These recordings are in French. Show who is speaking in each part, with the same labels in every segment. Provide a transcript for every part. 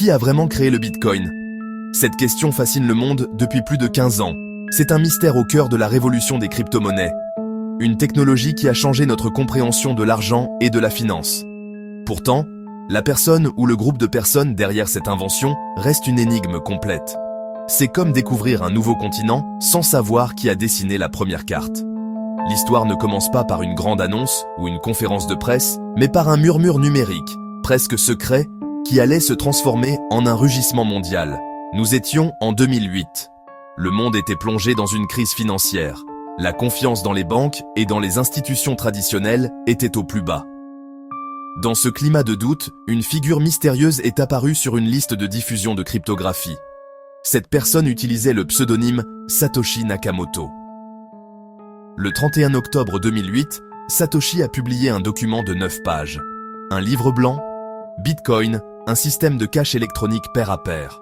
Speaker 1: Qui a vraiment créé le Bitcoin? Cette question fascine le monde depuis plus de 15 ans. C'est un mystère au cœur de la révolution des crypto-monnaies. Une technologie qui a changé notre compréhension de l'argent et de la finance. Pourtant, la personne ou le groupe de personnes derrière cette invention reste une énigme complète. C'est comme découvrir un nouveau continent sans savoir qui a dessiné la première carte. L'histoire ne commence pas par une grande annonce ou une conférence de presse, mais par un murmure numérique, presque secret, qui allait se transformer en un rugissement mondial. Nous étions en 2008. Le monde était plongé dans une crise financière. La confiance dans les banques et dans les institutions traditionnelles était au plus bas. Dans ce climat de doute, une figure mystérieuse est apparue sur une liste de diffusion de cryptographie. Cette personne utilisait le pseudonyme Satoshi Nakamoto. Le 31 octobre 2008, Satoshi a publié un document de 9 pages. Un livre blanc, Bitcoin, un système de cash électronique pair à pair.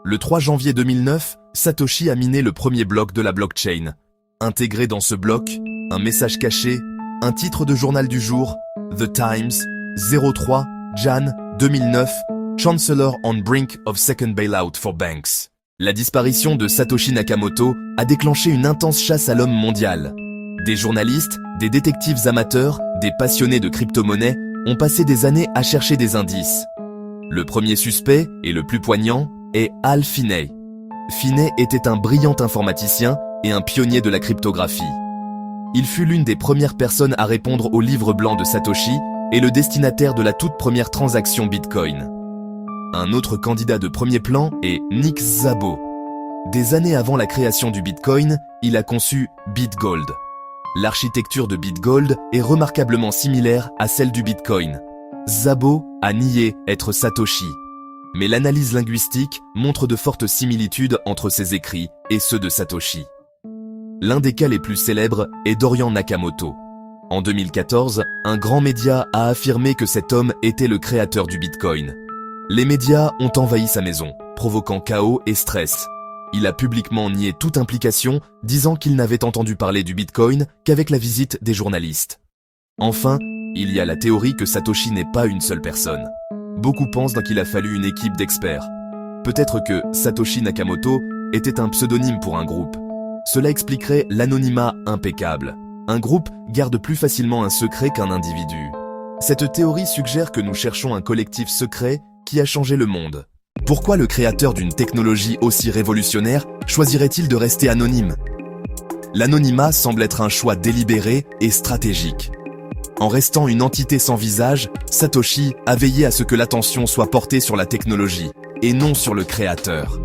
Speaker 1: Le 3 janvier 2009, Satoshi a miné le premier bloc de la blockchain. Intégré dans ce bloc, un message caché, un titre de journal du jour, The Times, 03 Jan 2009, Chancellor on brink of second bailout for banks. La disparition de Satoshi Nakamoto a déclenché une intense chasse à l'homme mondial. Des journalistes, des détectives amateurs, des passionnés de crypto-monnaies ont passé des années à chercher des indices. Le premier suspect, et le plus poignant, est Hal Finney. Finney était un brillant informaticien et un pionnier de la cryptographie. Il fut l'une des premières personnes à répondre au livre blanc de Satoshi et le destinataire de la toute première transaction Bitcoin. Un autre candidat de premier plan est Nick Szabo. Des années avant la création du Bitcoin, il a conçu BitGold. L'architecture de BitGold est remarquablement similaire à celle du Bitcoin. Szabo a nié être Satoshi. Mais l'analyse linguistique montre de fortes similitudes entre ses écrits et ceux de Satoshi. L'un des cas les plus célèbres est Dorian Nakamoto. En 2014, un grand média a affirmé que cet homme était le créateur du Bitcoin. Les médias ont envahi sa maison, provoquant chaos et stress. Il a publiquement nié toute implication, disant qu'il n'avait entendu parler du Bitcoin qu'avec la visite des journalistes. Enfin, il y a la théorie que Satoshi n'est pas une seule personne. Beaucoup pensent qu'il a fallu une équipe d'experts. Peut-être que Satoshi Nakamoto était un pseudonyme pour un groupe. Cela expliquerait l'anonymat impeccable. Un groupe garde plus facilement un secret qu'un individu. Cette théorie suggère que nous cherchons un collectif secret qui a changé le monde. Pourquoi le créateur d'une technologie aussi révolutionnaire choisirait-il de rester anonyme? L'anonymat semble être un choix délibéré et stratégique. En restant une entité sans visage, Satoshi a veillé à ce que l'attention soit portée sur la technologie, et non sur le créateur.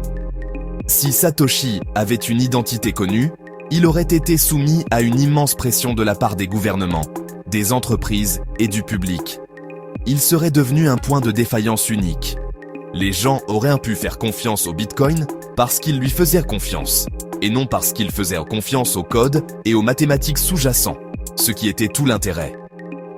Speaker 1: Si Satoshi avait une identité connue, il aurait été soumis à une immense pression de la part des gouvernements, des entreprises et du public. Il serait devenu un point de défaillance unique. Les gens auraient pu faire confiance au Bitcoin parce qu'ils lui faisaient confiance, et non parce qu'ils faisaient confiance au code et aux mathématiques sous-jacents, ce qui était tout l'intérêt.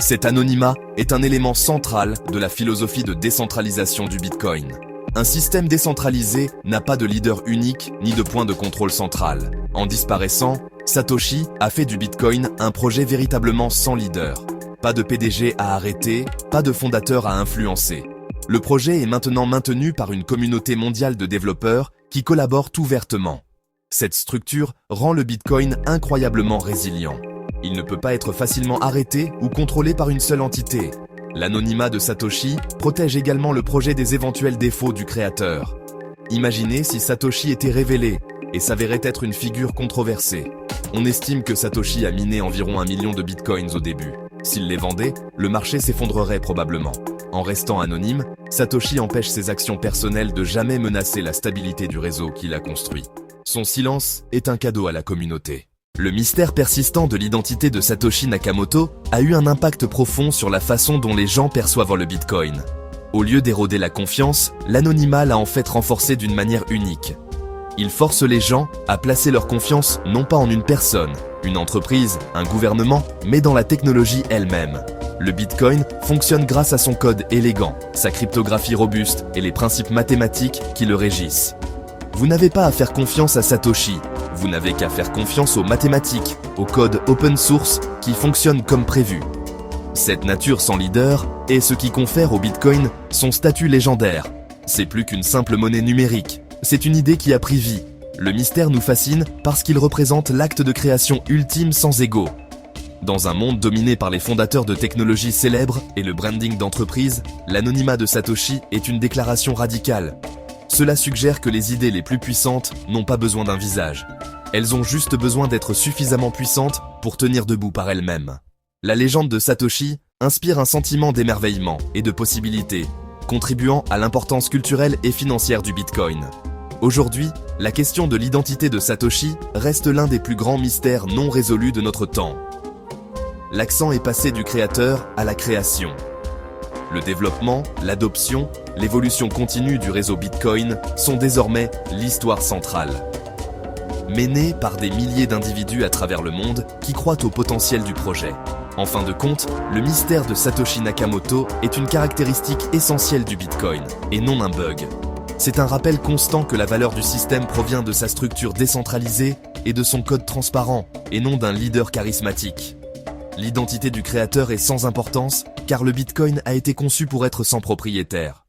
Speaker 1: Cet anonymat est un élément central de la philosophie de décentralisation du Bitcoin. Un système décentralisé n'a pas de leader unique ni de point de contrôle central. En disparaissant, Satoshi a fait du Bitcoin un projet véritablement sans leader. Pas de PDG à arrêter, pas de fondateur à influencer. Le projet est maintenant maintenu par une communauté mondiale de développeurs qui collaborent ouvertement. Cette structure rend le Bitcoin incroyablement résilient. Il ne peut pas être facilement arrêté ou contrôlé par une seule entité. L'anonymat de Satoshi protège également le projet des éventuels défauts du créateur. Imaginez si Satoshi était révélé et s'avérait être une figure controversée. On estime que Satoshi a miné environ 1 million de bitcoins au début. S'il les vendait, le marché s'effondrerait probablement. En restant anonyme, Satoshi empêche ses actions personnelles de jamais menacer la stabilité du réseau qu'il a construit. Son silence est un cadeau à la communauté. Le mystère persistant de l'identité de Satoshi Nakamoto a eu un impact profond sur la façon dont les gens perçoivent le Bitcoin. Au lieu d'éroder la confiance, l'anonymat l'a en fait renforcé d'une manière unique. Il force les gens à placer leur confiance non pas en une personne, une entreprise, un gouvernement, mais dans la technologie elle-même. Le Bitcoin fonctionne grâce à son code élégant, sa cryptographie robuste et les principes mathématiques qui le régissent. Vous n'avez pas à faire confiance à Satoshi, vous n'avez qu'à faire confiance aux mathématiques, au code open source qui fonctionne comme prévu. Cette nature sans leader est ce qui confère au Bitcoin son statut légendaire. C'est plus qu'une simple monnaie numérique, c'est une idée qui a pris vie. Le mystère nous fascine parce qu'il représente l'acte de création ultime sans ego. Dans un monde dominé par les fondateurs de technologies célèbres et le branding d'entreprise, l'anonymat de Satoshi est une déclaration radicale. Cela suggère que les idées les plus puissantes n'ont pas besoin d'un visage. Elles ont juste besoin d'être suffisamment puissantes pour tenir debout par elles-mêmes. La légende de Satoshi inspire un sentiment d'émerveillement et de possibilité, contribuant à l'importance culturelle et financière du Bitcoin. Aujourd'hui, la question de l'identité de Satoshi reste l'un des plus grands mystères non résolus de notre temps. L'accent est passé du créateur à la création. Le développement, l'adoption, l'évolution continue du réseau Bitcoin sont désormais l'histoire centrale. Menée par des milliers d'individus à travers le monde qui croient au potentiel du projet. En fin de compte, le mystère de Satoshi Nakamoto est une caractéristique essentielle du Bitcoin, et non un bug. C'est un rappel constant que la valeur du système provient de sa structure décentralisée et de son code transparent, et non d'un leader charismatique. L'identité du créateur est sans importance, car le Bitcoin a été conçu pour être sans propriétaire.